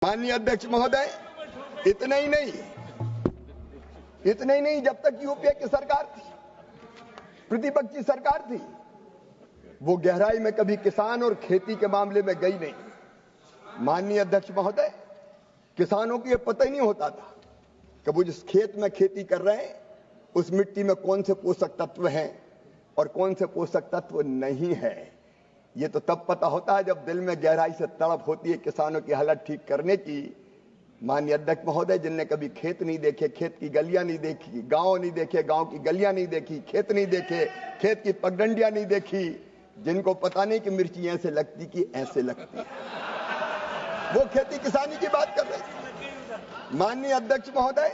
माननीय अध्यक्ष महोदय, इतना ही नहीं, जब तक यूपीए की सरकार थी, प्रतिपक्ष की सरकार थी, वो गहराई में कभी किसान और खेती के मामले में गई नहीं। माननीय अध्यक्ष महोदय, किसानों को ये पता ही नहीं होता था कि वो जिस खेत में खेती कर रहे हैं उस मिट्टी में कौन से पोषक तत्व हैं और कौन से पोषक तत्व नहीं है। ये तो तब पता होता है जब दिल में गहराई से तड़प होती है किसानों की हालत ठीक करने की। माननीय अध्यक्ष महोदय, जिनने कभी खेत नहीं देखे, खेत की गलियां नहीं देखी, गांव नहीं देखे, गांव की गलियां नहीं देखी, खेत नहीं देखे, खेत की पगडंडियां नहीं देखी, जिनको पता नहीं कि मिर्ची ऐसे लगती कि ऐसे लगती है, वो खेती किसानी की बात कर रहे थे। माननीय अध्यक्ष महोदय,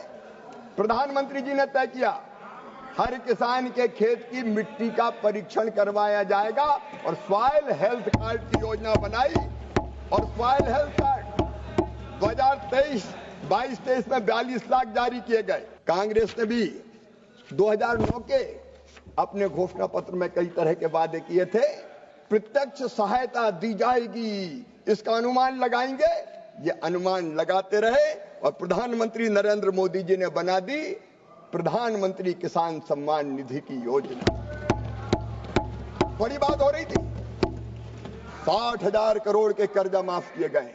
प्रधानमंत्री जी ने तय किया हर किसान के खेत की मिट्टी का परीक्षण करवाया जाएगा और सॉइल हेल्थ कार्ड की योजना बनाई और सॉइल हेल्थ कार्ड 2023-22 में 42 लाख जारी किए गए। कांग्रेस ने भी 2009 के अपने घोषणा पत्र में कई तरह के वादे किए थे। प्रत्यक्ष सहायता दी जाएगी, इसका अनुमान लगाएंगे। ये अनुमान लगाते रहे और प्रधानमंत्री नरेंद्र मोदी जी ने बना दी प्रधानमंत्री किसान सम्मान निधि की योजना। बड़ी बात हो रही थी, 60,000 करोड़ के कर्जा माफ किए गए,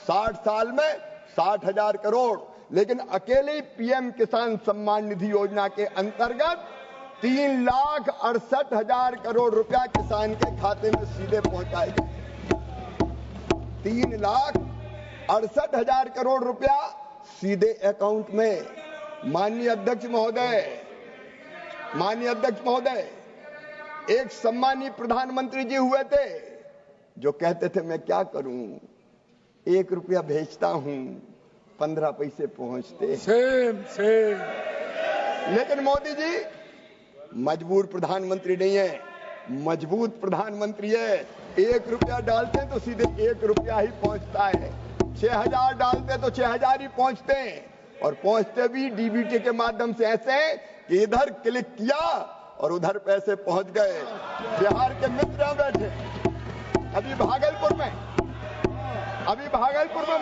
60 साल में 60,000 करोड़। लेकिन अकेले पीएम किसान सम्मान निधि योजना के अंतर्गत 3,68,000 करोड़ रुपया किसान के खाते में सीधे पहुंचाए गए। 3,68,000 करोड़ रुपया सीधे अकाउंट में। माननीय अध्यक्ष महोदय, एक सम्मानीय प्रधानमंत्री जी हुए थे जो कहते थे मैं क्या करूं, 1 रुपया भेजता हूं, 15 पैसे पहुंचते। सेम। लेकिन मोदी जी मजबूर प्रधानमंत्री नहीं है, मजबूत प्रधानमंत्री है। 1 रुपया डालते हैं तो सीधे 1 रुपया ही पहुंचता है। 6,000 डालते तो 6,000 ही पहुंचते हैं और पहुंचते भी डीबीटी के माध्यम से ऐसे कि इधर क्लिक किया और उधर पैसे पहुंच गए। बिहार के मित्र बैठे अभी भागलपुर में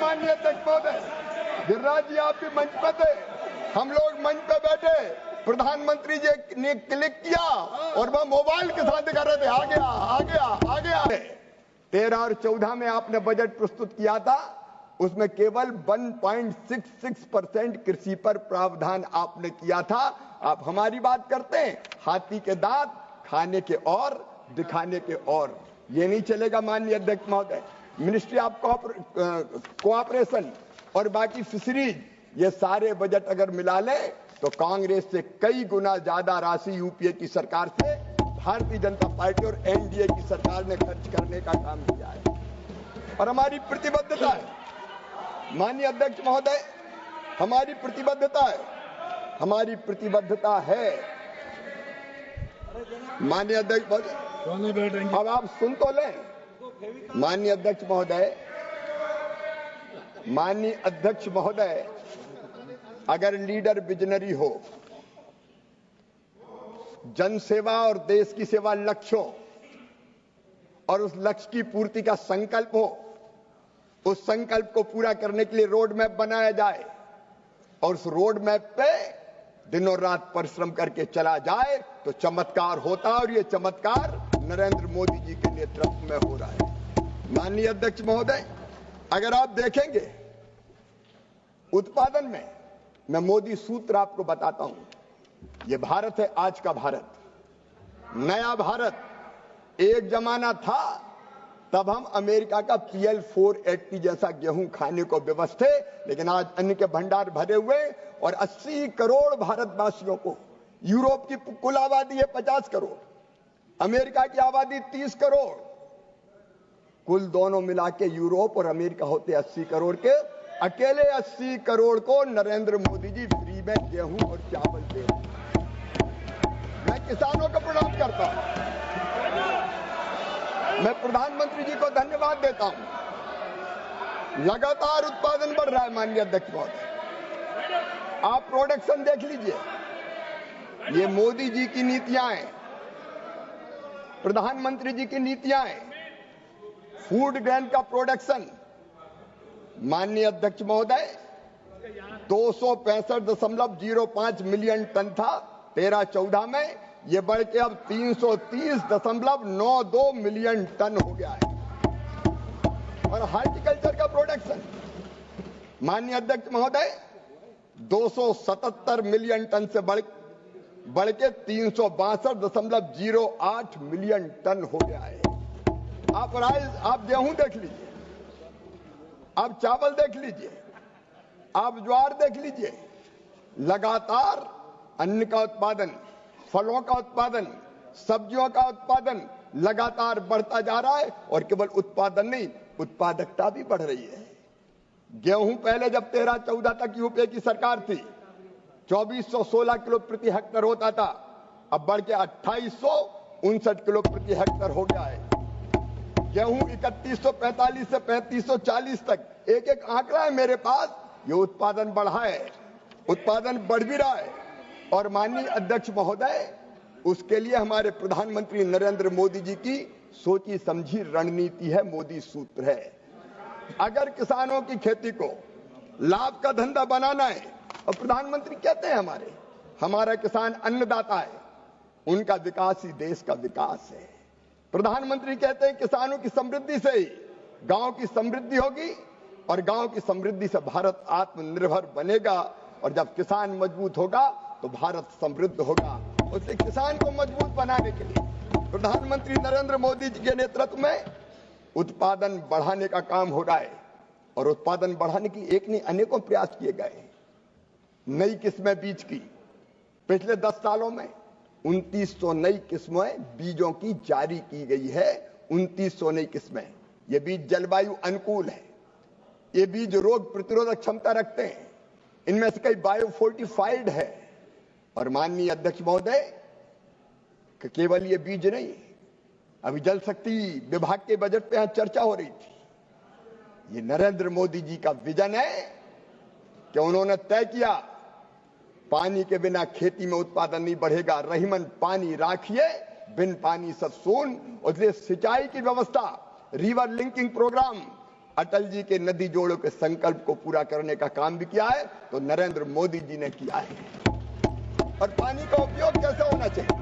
माननीय अध्यक्ष महोदय, गिरिराज जी आप भी मंच पर थे, हम लोग मंच पे बैठे, प्रधानमंत्री जी ने क्लिक किया और वह मोबाइल के साथ दिखा रहे थे आ गया। 13 और 14 में आपने बजट प्रस्तुत किया था, उसमें केवल 1.66% कृषि पर प्रावधान आपने किया था। आप हमारी बात करते हैं, हाथी के दांत खाने के और दिखाने के और। ये नहीं चलेगा माननीय अध्यक्ष महोदय। मिनिस्ट्री ऑफ कोऑपरेशन और बाकी फिशरीज, ये सारे बजट अगर मिला ले तो कांग्रेस से कई गुना ज्यादा राशि यूपीए की सरकार से भारतीय जनता पार्टी और एनडीए की सरकार ने खर्च करने का काम किया है। और हमारी प्रतिबद्धता है माननीय अध्यक्ष महोदय, हमारी प्रतिबद्धता है माननीय अध्यक्ष महोदय। अब आप सुन तो लें माननीय अध्यक्ष महोदय, अगर लीडर विजनरी हो, जनसेवा और देश की सेवा लक्ष्य हो और उस लक्ष्य की पूर्ति का संकल्प हो, उस संकल्प को पूरा करने के लिए रोड मैप बनाया जाए और उस रोड मैप पे दिनों रात परिश्रम करके चला जाए तो चमत्कार होता है और ये चमत्कार नरेंद्र मोदी जी के नेतृत्व में हो रहा है। माननीय अध्यक्ष महोदय, अगर आप देखेंगे उत्पादन में, मैं मोदी सूत्र आपको बताता हूं। ये भारत है आज का भारत, नया भारत। एक जमाना था तब हम अमेरिका का PL 480 जैसा गेहूं खाने को विवश थे, लेकिन आज अन्न के भंडार भरे हुए और 80 करोड़ भारतवासियों को, यूरोप की कुल आबादी है 50 करोड़, अमेरिका की आबादी 30 करोड़, कुल दोनों मिला के यूरोप और अमेरिका होते 80 करोड़ के। अकेले 80 करोड़ को नरेंद्र मोदी जी फ्री में गेहूं और चावल दे रहे हैं। मैं किसानों को प्रणाम करता हूं, मैं प्रधानमंत्री जी को धन्यवाद देता हूं। लगातार उत्पादन बढ़ रहा है माननीय अध्यक्ष महोदय। आप प्रोडक्शन देख लीजिए, ये मोदी जी की नीतियां हैं, प्रधानमंत्री जी की नीतियां हैं। फूड ग्रेन का प्रोडक्शन माननीय अध्यक्ष महोदय 265.05 मिलियन टन था 13-14 में, ये बढ़ के अब 330.92 मिलियन टन हो गया है। और हॉर्टिकल्चर का प्रोडक्शन माननीय अध्यक्ष महोदय 277 मिलियन टन से बढ़ के 362.08 मिलियन टन हो गया है। आप गेहूं देख लीजिए, आप चावल देख लीजिए, आप ज्वार देख लीजिए, लगातार अन्न का उत्पादन, फलों का उत्पादन, सब्जियों का उत्पादन लगातार बढ़ता जा रहा है। और केवल उत्पादन नहीं, उत्पादकता भी बढ़ रही है। गेहूं पहले जब 13-14 तक यूपीए की सरकार थी 2416 किलो प्रति हेक्टेयर होता था, अब बढ़ के 2859 किलो प्रति हेक्टेयर हो गया है। गेहूं 3145 से 3540 तक एक आंकड़ा है मेरे पास, ये उत्पादन बढ़ा है, उत्पादन बढ़ भी रहा है। और माननीय अध्यक्ष महोदय, उसके लिए हमारे प्रधानमंत्री नरेंद्र मोदी जी की सोची समझी रणनीति है, मोदी सूत्र है। अगर किसानों की खेती को लाभ का धंधा बनाना है, और प्रधानमंत्री कहते हैं हमारा किसान अन्नदाता है, उनका विकास ही देश का विकास है। प्रधानमंत्री कहते हैं किसानों की समृद्धि से ही गांव की समृद्धि होगी, और गांव की समृद्धि से भारत आत्मनिर्भर बनेगा। और जब किसान मजबूत होगा तो भारत समृद्ध होगा। उससे किसान को मजबूत बनाने के लिए प्रधानमंत्री नरेंद्र मोदी जी के नेतृत्व में उत्पादन बढ़ाने का काम हो रहा है। और उत्पादन बढ़ाने की एक नहीं अनेकों प्रयास किए गए। नई किस्में बीज की पिछले 10 सालों में 2900 नई किस्में बीजों की जारी की गई है। 2900 नई किस्में। ये बीज जलवायु अनुकूल है, ये बीज रोग प्रतिरोधक क्षमता रखते हैं, इनमें से कई बायोफोर्टिफाइड है। और माननीय अध्यक्ष महोदय, केवल ये बीज नहीं, अभी जल शक्ति विभाग के बजट पे यहां चर्चा हो रही थी। ये नरेंद्र मोदी जी का विजन है कि उन्होंने तय किया पानी के बिना खेती में उत्पादन नहीं बढ़ेगा। रहीमन पानी राखिए, बिन पानी सब सून। इसलिए सिंचाई की व्यवस्था, river linking programme, Atal ji के नदी जोड़ों के संकल्प को पूरा करने का काम भी किया है, तो नरेंद्र मोदी जी ने किया है। और पानी का उपयोग कैसे होना चाहिए?